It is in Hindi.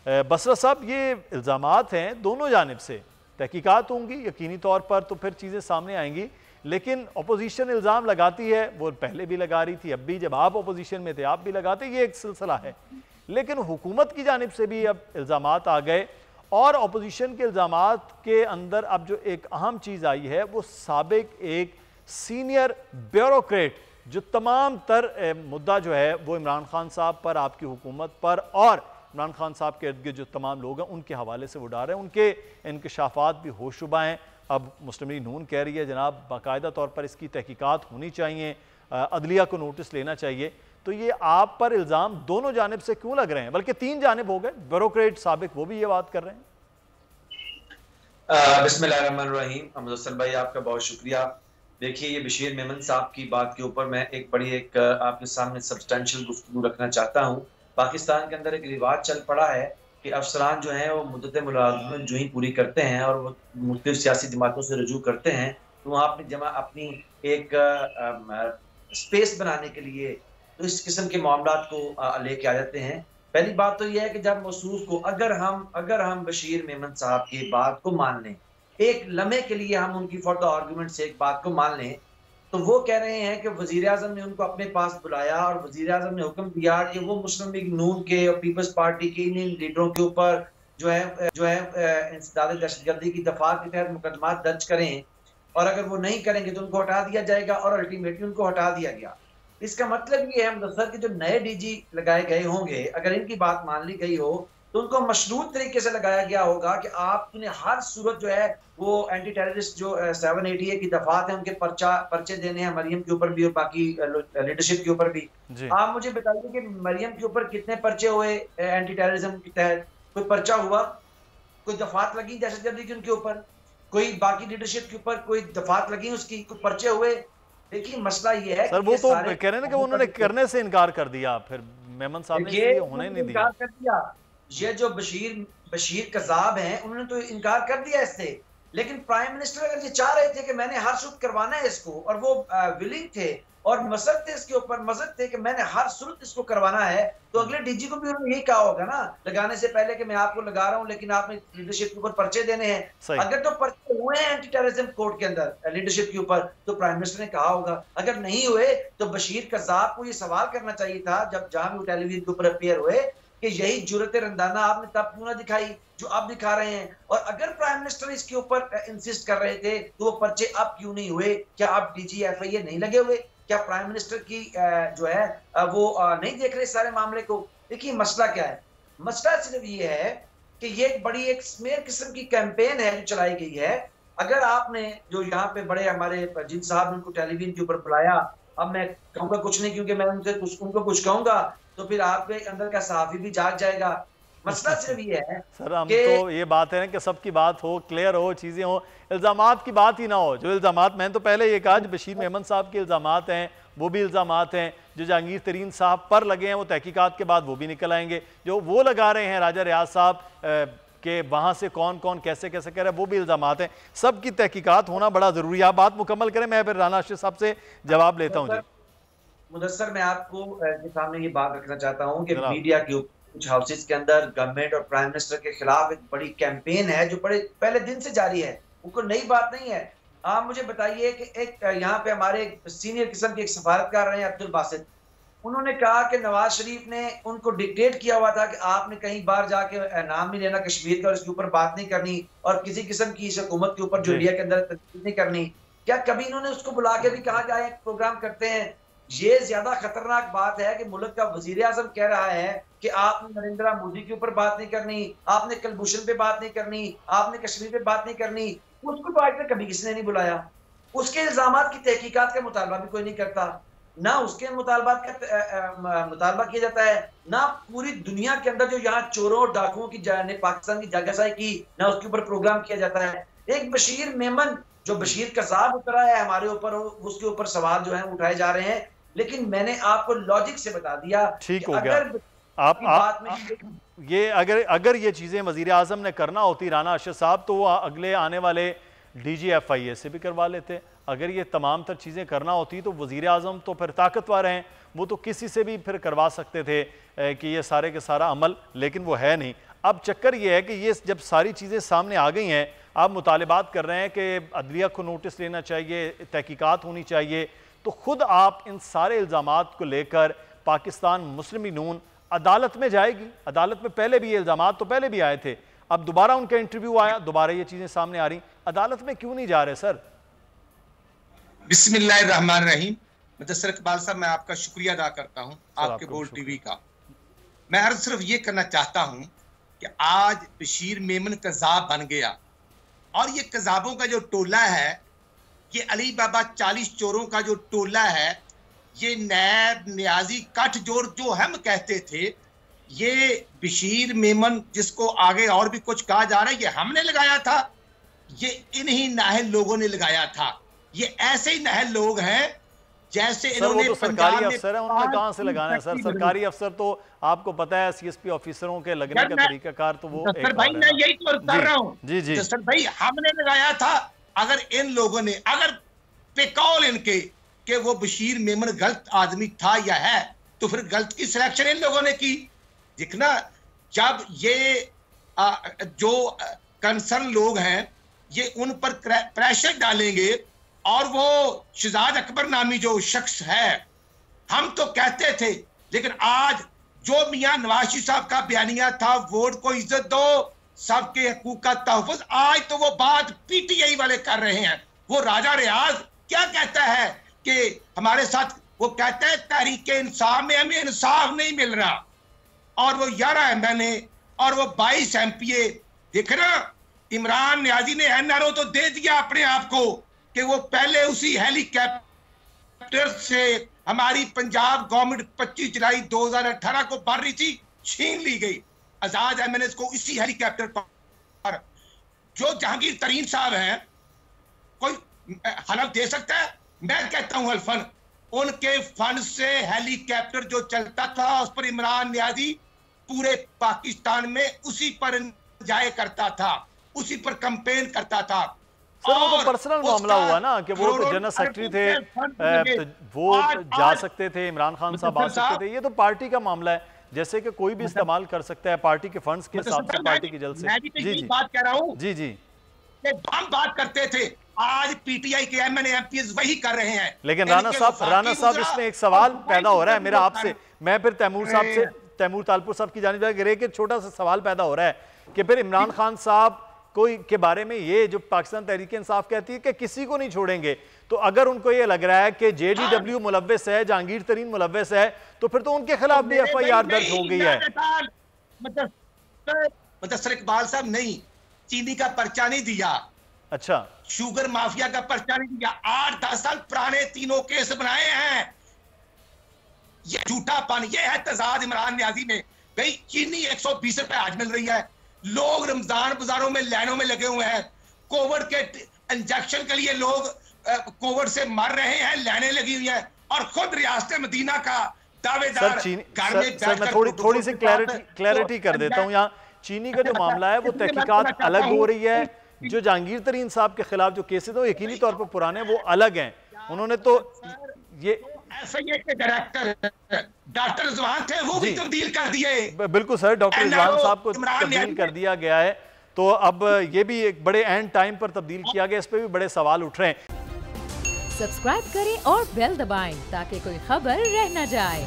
बसरा साहब, ये इल्ज़ामात हैं दोनों जानिब से, तहकीकात होंगी यकीनी तौर पर तो फिर चीज़ें सामने आएंगी, लेकिन अपोजिशन इल्ज़ाम लगाती है, वो पहले भी लगा रही थी, अब भी जब आप अपोजिशन में थे आप भी लगाते, ये एक सिलसिला है। लेकिन हुकूमत की जानिब से भी अब इल्ज़ामात आ गए और अपोजिशन के इल्ज़ामात के अंदर अब जो एक अहम चीज़ आई है वो साबिक एक सीनियर ब्यूरोक्रेट जो तमाम तर मुद्दा जो है वो इमरान खान साहब पर, आपकी हुकूमत पर और इमरान खान साहब के इर्द गिर्द जो तमाम लोग हैं उनके हवाले से वो डाल रहे हैं, उनके इंकशाफात भी होशुबा हैं। अब मुस्लिम लीग नून कह रही है जनाब बाकायदा तौर पर इसकी तहकीकात होनी चाहिए, अदलिया को नोटिस लेना चाहिए। तो ये आप पर इल्ज़ाम दोनों जानिब से क्यों लग रहे हैं, बल्कि तीन जानिब हो गए, ब्यूरोक्रेट साबिक वो भी ये बात कर रहे हैं। बिस्मिल्लाहिर्रहमानिर्रहीम। मुदस्सिर भाई आपका बहुत शुक्रिया। देखिए, ये बशीर मेमन साहब की बात के ऊपर मैं एक बड़ी आपके सामने सब्सटेंशियल गुफ्तगू रखना चाहता हूँ। पाकिस्तान के अंदर एक रिवाज चल पड़ा है कि अफसरान जो हैं वो मुद्दत मुलाज़मत जो ही पूरी करते हैं और वो मुख्तलिफ सियासी जमातों से रजू करते हैं, तो वहाँ अपनी एक स्पेस बनाने के लिए तो इस किस्म के मामलात को लेके आ जाते हैं। पहली बात तो यह है कि जब महसूस को अगर हम बशीर मेमन साहब की बात को मान लें, एक लम्हे के लिए हम उनकी फॉर द आर्गुमेंट से एक बात को मान लें, तो वो कह रहे हैं कि वज़ीर आज़म ने उनको अपने पास बुलाया और वज़ीर आज़म ने हुक्म दिया कि वो मुस्लिम लीग नून के और पीपल्स पार्टी के इन लीडरों के ऊपर जो है इंसदाद दहशतगर्दी की दफात के तहत मुकदमा दर्ज करें और अगर वो नहीं करेंगे तो उनको हटा दिया जाएगा और अल्टीमेटली उनको हटा दिया गया। इसका मतलब ये है मुदस्सिर कि जो नए डीजी लगाए गए होंगे, अगर इनकी बात मान ली गई हो तो उनको मशरूत तरीके से लगाया गया होगा कि आपने हर सूरत जो है वो एंटी टेररिस्ट जो 780 की दफात है उनके पर्चे देने हैं, मरियम के ऊपर भी और बाकी लीडरशिप के ऊपर भी। आप मुझे बताइए कि मरियम के ऊपर कितने पर्चे हुए एंटी टेररिज्म के तहत? कोई पर्चा हुआ? कोई दफात लगी दहशतगर्दी की उनके ऊपर? कोई बाकी लीडरशिप के ऊपर कोई दफात लगी उसकी? कोई पर्चे हुए? देखिए, मसला ये है सर वो तो कह रहे हैं ना कि उन्होंने करने से इनकार कर दिया, फिर मेमन साहब ने ये होने नहीं दिया। ये जो बशीर कज़ाब हैं उन्होंने तो इनकार कर दिया इससे, लेकिन प्राइम मिनिस्टर अगर ये चाह रहे थे कि मैंने हर सूरत करवाना है इसको और वो विलिंग थे और मसद थे इसके ऊपर, मसद थे कि मैंने हर सूरत इसको करवाना है, तो अगले डीजी को भी उन्होंने यही कहा होगा ना लगाने से पहले कि मैं आपको लगा रहा हूं लेकिन आपने लीडरशिप के ऊपर पर्चे देने हैं। अगर तो पर्चे हुए हैं एंटी टेररिज्म कोड के अंदर लीडरशिप के ऊपर तो प्राइम मिनिस्टर ने कहा होगा, अगर नहीं हुए तो बशीर कज़ाब को ये सवाल करना चाहिए था जब जहां भी वो टेलीविजन के ऊपर अपीयर हुए कि यही जुर्रत रंदाना आपने तब क्यों ना दिखाई जो आप दिखा रहे हैं, और अगर प्राइम मिनिस्टर इसके ऊपर इंसिस्ट कर रहे थे तो वो पर्चे अब क्यों नहीं हुए? क्या आप DGFIA नहीं लगे हुए? क्या प्राइम मिनिस्टर की जो है वो नहीं देख रहे सारे मामले को? देखिए, मसला क्या है, मसला सिर्फ ये है कि ये एक बड़ी एक स्मेर किस्म की कैंपेन है जो चलाई गई है। अगर आपने जो यहाँ पे बड़े हमारे जिन साहब ने उनको टेलीविजन के ऊपर बुलाया, अब मैं कहूँगा कुछ नहीं क्योंकि मैं उनको कुछ कहूँगा तो फिर आपके अंदर का सहाफी भी जाग जाएगा। मसला सिर्फ ये है सर, हम तो ये बात है ना कि सबकी बात हो, क्लियर हो, चीजें हो, इल्जामात की बात ही ना हो। जो इल्जामात, मैंने तो पहले ये कहा, जो बशीर मेमन साहब के इल्जामात हैं वो भी इल्जामात हैं, जो जहांगीर तरीन साहब पर लगे हैं वो तहकीकात के बाद वो भी निकल आएंगे, जो वो लगा रहे हैं राजा रियाज साहब के वहाँ से कौन कौन कैसे कैसे कह रहे हैं वो भी इल्जामात हैं। सबकी तहकीकात होना बड़ा ज़रूरी है। आप बात मुकम्मल करें, मैं फिर राना अशरफ साहब से जवाब लेता हूँ। जी मुदस्सर, मैं आपको सामने ये बात रखना चाहता हूँ कि मीडिया के कुछ हाउसेस के अंदर गवर्नमेंट और प्राइम मिनिस्टर के खिलाफ एक बड़ी कैंपेन है जो बड़े पहले दिन से जारी है, उनको नई बात नहीं है। आप मुझे बताइए कि एक यहाँ पे हमारे सीनियर किस्म के एक सफारतकार रहे हैं अब्दुल बासित, उन्होंने कहा कि नवाज शरीफ ने उनको डिक्टेट किया हुआ था कि आपने कहीं बाहर जाके नाम नहीं लेना कश्मीर का और इसके ऊपर बात नहीं करनी और किसी किस्म की इस हुकूमत के ऊपर जो इंडिया के अंदर तनकीद नहीं करनी। क्या कभी इन्होंने उसको बुला के भी कहा कि आए प्रोग्राम करते हैं? ये ज्यादा खतरनाक बात है कि मुल्क का वजीर आजम कह रहा है कि आपने नरेंद्र मोदी के ऊपर बात नहीं करनी, आपने कुलभूषण पे बात नहीं करनी, आपने कश्मीर पे बात नहीं करनी। उसको तो आज तक कभी किसी ने नहीं बुलाया, उसके इल्जामात की तहकीकात का मुतालबा भी कोई नहीं करता, ना उसके मुतालबात का मुतालबा किया जाता है, ना पूरी दुनिया के अंदर जो यहाँ चोरों और डाकुओं की ने पाकिस्तान की जागसाई की, ना उसके ऊपर प्रोग्राम किया जाता है। एक बशीर मेमन जो बशीर कज़ाब उतरा है हमारे ऊपर, उसके ऊपर सवाल जो है उठाए जा रहे हैं, लेकिन मैंने आपको लॉजिक से बता दिया। ठीक हो गया। ये अगर ये चीज़ें वज़ीर आज़म ने करना होती राना अशरफ साहब, तो वो अगले आने वाले DGFIA से भी करवा लेते। अगर ये तमाम तर चीज़ें करना होती तो वज़ीर आज़म तो फिर ताकतवर हैं, वो तो किसी से भी फिर करवा सकते थे कि ये सारे के सारा अमल, लेकिन वो है नहीं। अब चक्कर ये है कि ये जब सारी चीज़ें सामने आ गई हैं, आप मुतालिबात कर रहे हैं कि अदलिया को नोटिस लेना चाहिए, तहकीकात होनी चाहिए, तो खुद आप इन सारे इल्ज़ामात को लेकर पाकिस्तान मुस्लिम लीग नून अदालत में जाएगी। अदालत में पहले भी ये इल्ज़ामात तो पहले भी आए थे, अब दोबारा उनका इंटरव्यू आया, दोबारा ये चीज़ें सामने आ रही, अदालत में क्यों नहीं जा रहे सर? बिस्मिल्लाहिर्रहमानिर्रहीम। मुदस्सिर इकबाल साहब, मैं आपका शुक्रिया अदा करता हूं आपके बोल्ड टीवी का। मैं अर्ज सिर्फ ये करना चाहता हूं कि आज बशीर मेमन कज़ाब बन गया, और ये कज़ाबों का जो टोला है, ये अली बाबा 40 चोरों का जो टोला है, ये नैब नियाजी कठजोड़ जो हम कहते थे, ये बशीर मेमन जिसको आगे और भी कुछ कहा जा रहा है, ये हमने लगाया था, ये इन्हीं नाहल लोगों ने लगाया था। ये ऐसे ही नाहल लोग हैं जैसे इन्होंने तो सरकारी अफसर है, उन्होंने कहां से लगाना है सर? सरकारी अफसर तो आपको पता है सीएसपी ऑफिसरों के लगने का तरीकाकार तो वो सर भाई, मैं यही तो कर रहा हूँ जी जी सर भाई, हमने लगाया था। अगर इन लोगों ने, अगर बेकौल इनके कि वो बशीर मेमन गलत आदमी था या है, तो फिर गलत की सिलेक्शन इन लोगों ने की। देखना, जब ये जो कंसर्न लोग हैं ये उन पर प्रेशर डालेंगे, और वो शहजाद अकबर नामी जो शख्स है, हम तो कहते थे, लेकिन आज जो मियां नवाज शरीफ साहब का बयानिया था, वोट को इज्जत दो, सबके हकूक का तहफ़्फ़ुज़, आज तो वो बात पीटीआई वाले कर रहे हैं। वो राजा रियाज क्या कहता है कि हमारे साथ, वो कहता है तहरीक इंसाफ में हमें इंसाफ नहीं मिल रहा, और वो 11 एमएलए और वो 22 एमपीए। देखना, इमरान नियाजी ने एनआरओ तो दे दिया अपने आप को कि वो पहले उसी हेलीकॉप्टर से हमारी पंजाब गवर्नमेंट 25 जुलाई 2018 को भर रही थी, छीन ली गई आजाद एमएनएस को इसी हेलीकॉप्टर पर। जो जहांगीर तरीन साहब हैं, कोई हलफ दे सकता है? मैं कहता हूं हल्फन, उनके फंड से हेलीकॉप्टर जो चलता था, उस पर इमरान नियाजी पूरे पाकिस्तान में उसी पर जाया करता था, उसी पर कैंपेन करता था। सर वो तो पर्सनल मामला हुआ ना कि वो तो जनरल सेक्रेटरी थे, वो जा सकते थे, इमरान खान साहब आ सकते थे, ये तो पार्टी का मामला है, जैसे कि कोई भी इस्तेमाल कर सकता है पार्टी के फंड्स के हिसाब से, पार्टी की जल से। मैं भी जी जी बात कह रहा हूं, जी जी, हम बात करते थे, आज पीटीआई के एमएनए एमपीएस वही कर रहे हैं। लेकिन राना साहब इसमें एक सवाल पैदा हो रहा है मेरा आपसे, मैं फिर तैमूर साहब से, तैमूर तालपुर साहब की जानिब से एक छोटा सा सवाल पैदा हो रहा है कि फिर इमरान खान साहब कोई के बारे में ये जो पाकिस्तान तहरीक इंसाफ कहती है कि किसी को नहीं छोड़ेंगे, तो अगर उनको ये लग रहा है कि जेडीडब्ल्यू मुलव्वस है, जहांगीर तरीन मुलव्वस है, तो फिर तो उनके खिलाफ भी एफआईआर दर्ज हो गई है। मुदस्सिर इकबाल साहब, नहीं, चीनी का पर्चा नहीं दिया, अच्छा, शुगर माफिया का पर्चा नहीं दिया, 8-10 साल पुराने तीनों केस बनाए हैं। ये झूठा पानी, ये है तजाद इमरान नियाजी में। भाई चीनी 120 रुपए आज मिल रही है, लोग रमजान बाजारों में लाइनों में लगे हुए हैं, कोविड के इंजेक्शन के लिए लोग कोविड से मर रहे हैं, लाइनें लगी हुई हैं, और खुद रियासत मदीना का दावेदार सर मैं थोड़ी सी क्लैरिटी कर देता हूं। यहाँ चीनी का जो मामला है वो तहकीकात अलग हो रही है, जो जहांगीर तरीन साहब के खिलाफ जो केसेस हैं यकीनी तौर पर पुराने वो अलग हैं। उन्होंने तो ये के डायरेक्टर डॉक्टर रिजवान थे, वो भी तब्दील कर दिए। बिल्कुल सर, डॉक्टर रिजवान साहब को तब्दील कर दिया गया है, तो अब ये भी एक बड़े एंड टाइम पर तब्दील किया गया, इस पे भी बड़े सवाल उठ रहे हैं। सब्सक्राइब करें और बेल दबाएं ताकि कोई खबर रह न जाए।